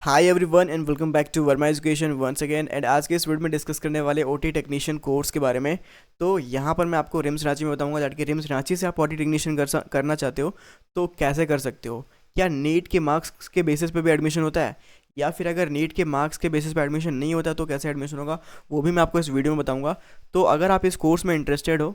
Hi everyone and welcome back to Verma education once again. And आज के इस video में डिस्कस करने वाले ओटी टेक्नीशियन कोर्स के बारे में। तो यहाँ पर मैं आपको रिम्स रांची में बताऊंगा दैट कि रिम्स रांची से आप ओटी टेक्नीशियन करना चाहते हो तो कैसे कर सकते हो। क्या नीट के मार्क्स के बेसिस पे भी एडमिशन होता है, या फिर अगर नीट के मार्क्स के बेसिस पे एडमिशन नहीं होता तो कैसे एडमिशन होगा, वो भी मैं आपको इस वीडियो में बताऊँगा। तो अगर आप इस कोर्स में इंटरेस्टेड हो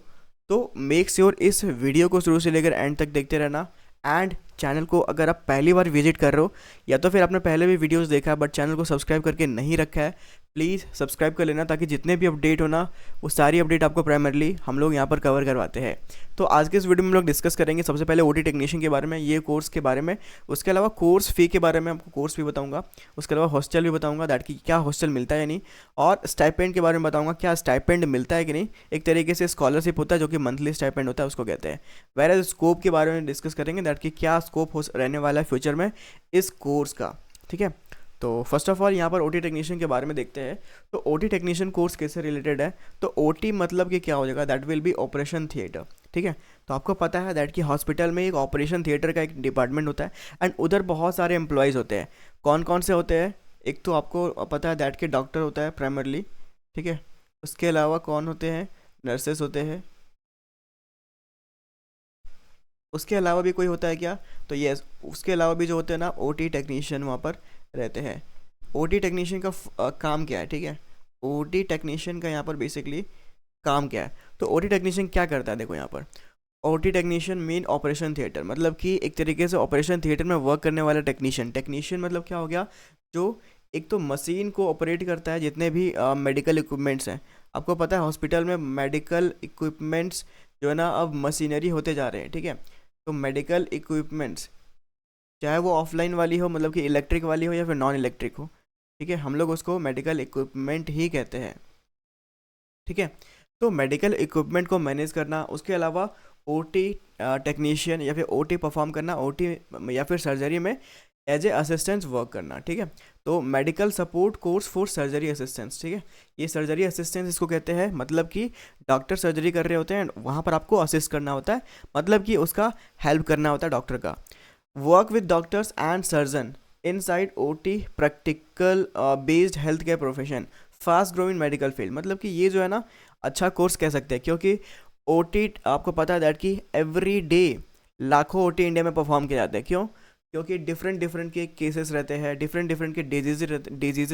तो मेक श्योर इस वीडियो को शुरू से लेकर एंड तक देखते रहना। एंड चैनल को अगर आप पहली बार विजिट कर रहे हो या तो फिर आपने पहले भी वीडियोस देखा है बट चैनल को सब्सक्राइब करके नहीं रखा है, प्लीज़ सब्सक्राइब कर लेना ताकि जितने भी अपडेट हो ना वो सारी अपडेट आपको प्राइमरली हम लोग यहाँ पर कवर करवाते हैं। तो आज के इस वीडियो में हम लोग डिस्कस करेंगे सबसे पहले ओटी टेक्नीशियन के बारे में, ये कोर्स के बारे में। उसके अलावा कोर्स फ़ी के बारे में आपको कोर्स भी बताऊँगा। उसके अलावा हॉस्टल भी बताऊँगा दैट कि क्या हॉस्टल मिलता है या नहीं, और स्टाइपेंड के बारे में बताऊँगा क्या स्टाइपेंड मिलता है कि नहीं। एक तरीके से स्कॉलरशिप होता है जो कि मंथली स्टाइपेंड होता है, उसको कहते हैं। वेयर स्कोप के बारे में डिस्कस करेंगे दैट कि क्या स्कोप हो रहने वाला है फ्यूचर में इस कोर्स का। ठीक है, तो फर्स्ट ऑफ ऑल यहाँ पर ओटी टेक्नीशियन के बारे में देखते हैं। तो ओटी टेक्नीशियन कोर्स कैसे रिलेटेड है, तो ओटी मतलब कि क्या हो जाएगा, that will be operation theatre. ठीक है, तो आपको पता है दैट कि हॉस्पिटल में एक ऑपरेशन थिएटर का एक डिपार्टमेंट होता है एंड उधर बहुत सारे एम्प्लॉयज़ होते हैं। कौन कौन से होते हैं, एक तो आपको पता है दैट कि डॉक्टर होता है प्राइमरली। ठीक है, उसके अलावा कौन होते हैं, नर्सेस होते हैं। उसके अलावा भी कोई होता है क्या, तो ये उसके अलावा भी जो होते हैं ना ओटी टेक्नीशियन वहाँ पर रहते हैं। ओटी टेक्नीशियन का काम क्या है, ठीक है, ओटी टेक्नीशियन का यहाँ पर बेसिकली काम क्या है। तो ओटी टेक्नीशियन क्या करता है, देखो यहाँ पर OT technician main operation theatre, मतलब कि एक तरीके से ऑपरेशन थिएटर में वर्क करने वाला टेक्नीशियन। टेक्नीशियन मतलब क्या हो गया, जो एक तो मशीन को ऑपरेट करता है, जितने भी मेडिकल इक्विपमेंट्स हैं। आपको पता है हॉस्पिटल में मेडिकल इक्विपमेंट्स जो है ना अब मशीनरी होते जा रहे हैं। ठीक है, तो मेडिकल इक्विपमेंट्स चाहे वो ऑफलाइन वाली हो, मतलब कि इलेक्ट्रिक वाली हो या फिर नॉन इलेक्ट्रिक हो, ठीक है, हम लोग उसको मेडिकल इक्विपमेंट ही कहते हैं। ठीक है, तो मेडिकल इक्विपमेंट को मैनेज करना, उसके अलावा ओटी टेक्नीशियन या फिर ओटी परफॉर्म करना, ओटी या फिर सर्जरी में एज ए असिस्टेंट वर्क करना। ठीक है, तो medical support course for surgery assistants. ठीक है, ये सर्जरी असिस्टेंट्स इसको कहते हैं, मतलब कि डॉक्टर सर्जरी कर रहे होते हैं, वहाँ पर आपको असिस्ट करना होता है, मतलब कि उसका हेल्प करना होता है डॉक्टर का। Work with doctors and surgeon inside OT practical based health care profession, fast growing medical field. मतलब कि ये जो है ना अच्छा कोर्स कह सकते हैं, क्योंकि ओटी आपको पता है दैट कि एवरी डे लाखों ओटी इंडिया में परफॉर्म किए जाते हैं। क्यों, क्योंकि डिफरेंट डिफरेंट के केसेस रहते हैं, डिफरेंट डिफरेंट के डिजीज़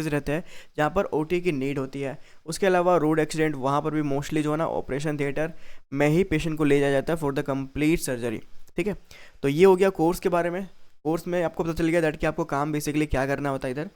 रहते हैं जहाँ पर ओटी की नीड होती है। उसके अलावा रोड एक्सीडेंट, वहाँ पर भी मोस्टली जो है ना ऑपरेशन थिएटर में ही पेशेंट को ले जाया जाता है फॉर द कंप्लीट सर्जरी। ठीक है, तो ये हो गया कोर्स के बारे में। कोर्स में आपको पता चल गया दैट कि आपको काम बेसिकली क्या करना होता है इधर।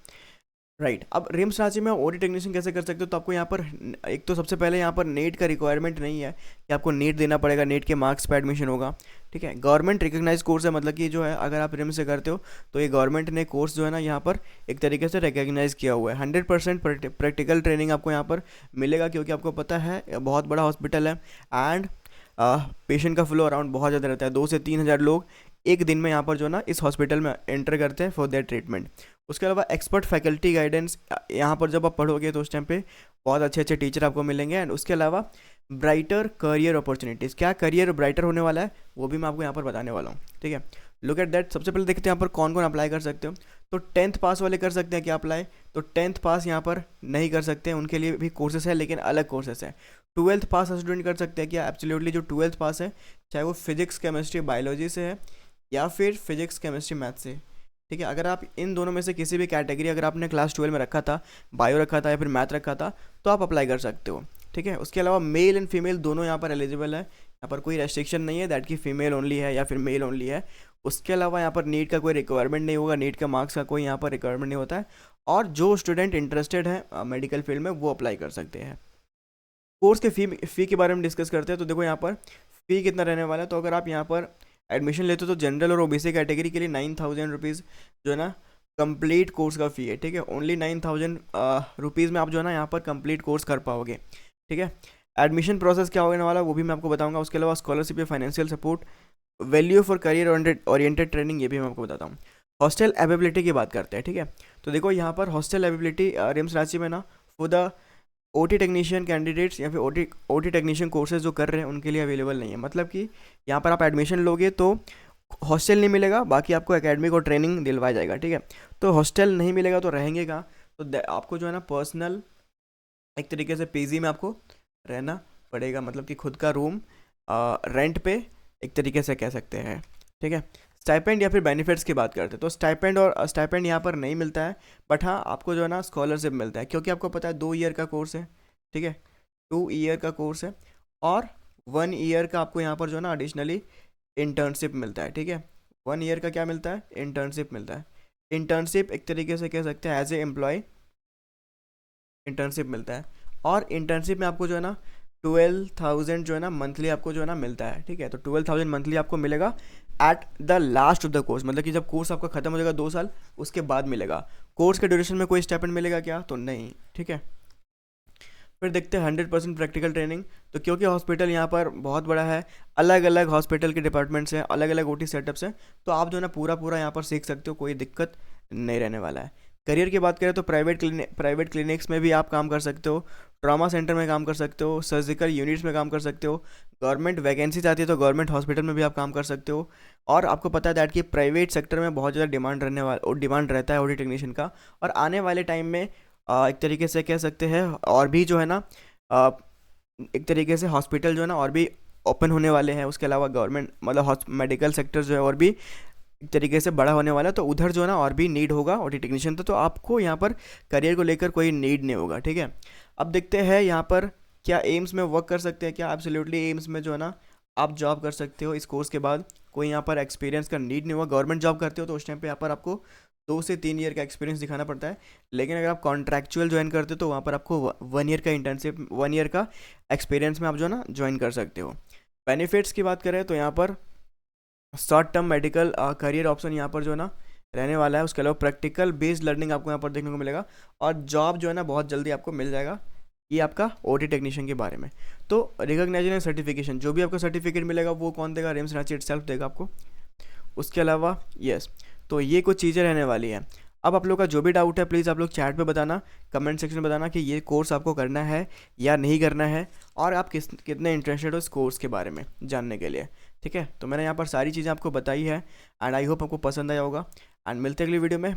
राइट, अब रिम्स रांची में ओटी टेक्नीशियन कैसे कर सकते हो, तो आपको यहाँ पर एक तो सबसे पहले यहाँ पर नीट का रिक्वायरमेंट नहीं है कि आपको नीट देना पड़ेगा, नीट के मार्क्स पे एडमिशन होगा। ठीक है, गवर्नमेंट रिकग्नाइज कोर्स है, मतलब कि जो है अगर आप रिम्स से करते हो तो ये गवर्नमेंट ने कोर्स जो है ना यहाँ पर एक तरीके से रिकग्नाइज किया हुआ है। 100% प्रैक्टिकल ट्रेनिंग आपको यहाँ पर मिलेगा, क्योंकि आपको पता है बहुत बड़ा हॉस्पिटल है एंड पेशेंट का फ्लो अराउंड बहुत ज़्यादा रहता है। 2 से 3 हज़ार लोग एक दिन में यहाँ पर जो है ना इस हॉस्पिटल में एंटर करते हैं फॉर देयर ट्रीटमेंट। उसके अलावा एक्सपर्ट फैकल्टी गाइडेंस, यहाँ पर जब आप पढ़ोगे तो उस टाइम पे बहुत अच्छे अच्छे टीचर आपको मिलेंगे। एंड उसके अलावा ब्राइटर करियर अपॉर्चुनिटीज़, क्या करियर ब्राइटर होने वाला है वो भी मैं आपको यहाँ पर बताने वाला हूँ। ठीक है, लुक एट दैट। सबसे पहले देखते हैं यहाँ पर कौन कौन अप्लाई कर सकते हो। तो 10th पास वाले कर सकते हैं क्या अप्लाई, तो 10th पास यहाँ पर नहीं कर सकते हैं, उनके लिए भी कोर्सेस है लेकिन अलग कोर्सेस हैं। 12th पास स्टूडेंट कर सकते हैं क्या, एब्सोल्युटली जो 12th पास है, चाहे वो फिजिक्स केमिस्ट्री बायोलॉजी से है या फिर फिजिक्स केमिस्ट्री मैथ से। ठीक है, अगर आप इन दोनों में से किसी भी कैटेगरी, अगर आपने क्लास 12 में रखा था, बायो रखा था या फिर मैथ रखा था, तो आप अप्लाई कर सकते हो। ठीक है, उसके अलावा मेल एंड फीमेल दोनों यहाँ पर एलिजिबल है, यहाँ पर कोई रेस्ट्रिक्शन नहीं है दैट कि फीमेल ओनली है या फिर मेल ओनली है। उसके अलावा यहाँ पर नीट का कोई रिक्वायरमेंट नहीं होगा, नीट का मार्क्स का कोई यहाँ पर रिक्वायरमेंट नहीं होता है, और जो स्टूडेंट इंटरेस्टेड है मेडिकल फील्ड में वो अप्लाई कर सकते हैं। कोर्स के फ़ी के बारे में डिस्कस करते हैं। तो देखो यहाँ पर फ़ी कितना रहने वाला है, तो अगर आप यहाँ पर एडमिशन लेते हो तो जनरल और ओबीसी कैटेगरी के लिए 9,000 रुपीज़ जो है ना कंप्लीट कोर्स का फ़ी है। ठीक है, ओनली 9,000 रुपीज़ में आप जो है ना यहाँ पर कंप्लीट कोर्स कर पाओगे। ठीक है, एडमिशन प्रोसेस क्या होने वाला वो भी मैं आपको बताऊंगा। उसके अलावा स्कॉलरशिप या financial support, value for career oriented training, ये भी मैं आपको बताता हूँ। हॉस्टल अवेलेबिलिटी की बात करते हैं। ठीक है, तो देखो यहाँ पर हॉस्टल अवेलेबिलिटी रिम्स रांची में ना for the OT technician candidates या फिर ओटी टेक्नीशियन कोर्सेज जो कर रहे हैं उनके लिए अवेलेबल नहीं है। मतलब कि यहाँ पर आप एडमिशन लोगे तो हॉस्टल नहीं मिलेगा, बाकी आपको एकेडमिक और ट्रेनिंग दिलवाया जाएगा, ठीक है। तो हॉस्टल नहीं मिलेगा तो रहेंगे कहाँ? तो आपको जो है ना पर्सनल एक तरीके से पीजी में आपको रहना पड़ेगा, मतलब कि खुद का रूम रेंट पे एक तरीके से कह सकते हैं, ठीक है। स्टाइपेंड या फिर बेनिफिट्स की बात करते हैं तो स्टाइपेंड यहाँ पर नहीं मिलता है, बट हाँ आपको जो है ना स्कॉलरशिप मिलता है, क्योंकि आपको पता है 2 ईयर का कोर्स है, ठीक है। 2 ईयर का कोर्स है, और 1 ईयर का आपको यहाँ पर जो है ना एडिशनली इंटर्नशिप मिलता है, ठीक है। 1 ईयर का क्या मिलता है? इंटर्नशिप मिलता है। इंटर्नशिप एक तरीके से कह सकते हैं एज ए एम्प्लॉय इंटर्नशिप मिलता है, और इंटर्नशिप में आपको जो है ना 12,000 जो है ना मंथली आपको जो है ना मिलता है, ठीक है। तो 12,000 मंथली आपको मिलेगा at the last of the course, मतलब कि जब कोर्स आपका खत्म हो जाएगा 2 साल उसके बाद मिलेगा। कोर्स के ड्यूरेशन में कोई स्टाइपेंड मिलेगा क्या? तो नहीं, ठीक है। फिर देखते हैं 100% प्रैक्टिकल ट्रेनिंग। तो क्योंकि हॉस्पिटल यहाँ पर बहुत बड़ा है, अलग अलग हॉस्पिटल के डिपार्टमेंट्स हैं, अलग अलग ओटी सेटअप्स हैं, तो आप जो है ना पूरा पूरा यहाँ पर सीख सकते हो, कोई दिक्कत नहीं रहने वाला है। करियर की बात करें तो प्राइवेट क्लिनिक्स में भी आप काम कर सकते हो, ट्रॉमा सेंटर में काम कर सकते हो, सर्जिकल यूनिट्स में काम कर सकते हो, गवर्नमेंट वैकेंसीज आती है तो गवर्नमेंट हॉस्पिटल में भी आप काम कर सकते हो। और आपको पता है दैट कि प्राइवेट सेक्टर में बहुत ज़्यादा डिमांड रहता है ओटी टेक्नीशियन का, और आने वाले टाइम में एक तरीके से कह सकते हैं और भी जो है ना आ, एक तरीके से हॉस्पिटल जो है ना और भी ओपन होने वाले हैं। उसके अलावा गवर्नमेंट मतलब मेडिकल सेक्टर जो है और भी एक तरीके से बड़ा होने वाला है, तो उधर जो है ना और भी नीड होगा ओटी टेक्नीशियन। तो आपको यहाँ पर करियर को लेकर कोई नीड नहीं होगा, ठीक है। अब देखते हैं यहाँ पर क्या एम्स में वर्क कर सकते हैं क्या? एब्सोल्युटली एम्स में जो है ना आप जॉब कर सकते हो इस कोर्स के बाद, कोई यहाँ पर एक्सपीरियंस का नीड नहीं होगा। गवर्नमेंट जॉब करते हो तो उस टाइम पे यहाँ पर आपको 2 से 3 ईयर का एक्सपीरियंस दिखाना पड़ता है, लेकिन अगर आप कॉन्ट्रैक्चुअल ज्वाइन करते हो तो वहाँ पर आपको 1 ईयर का इंटर्नशिप, 1 ईयर का एक्सपीरियंस में आप जो है ना ज्वाइन कर सकते हो। बेनिफिट्स की बात करें तो यहाँ पर short term medical career option यहाँ पर जो है ना रहने वाला है। उसके अलावा प्रैक्टिकल बेस्ड लर्निंग आपको यहाँ पर देखने को मिलेगा, और जॉब जो है ना बहुत जल्दी आपको मिल जाएगा। ये आपका ओटी टेक्नीशियन के बारे में। तो रिकॉग्नाइजेशन सर्टिफिकेशन, जो भी आपको सर्टिफिकेट मिलेगा वो कौन देगा? रिम्स रांची इटसेल्फ देगा आपको। उसके अलावा यस, तो ये कुछ चीज़ें रहने वाली हैं। अब आप लोग का जो भी डाउट है प्लीज़ आप लोग चैट पे बताना, कमेंट सेक्शन में बताना कि ये कोर्स आपको करना है या नहीं करना है, और आप कितने इंटरेस्टेड हो इस कोर्स के बारे में जानने के लिए, ठीक है। तो मैंने यहाँ पर सारी चीज़ें आपको बताई है, एंड आई होप आपको पसंद आया होगा, एंड मिलते हैं अगली वीडियो में।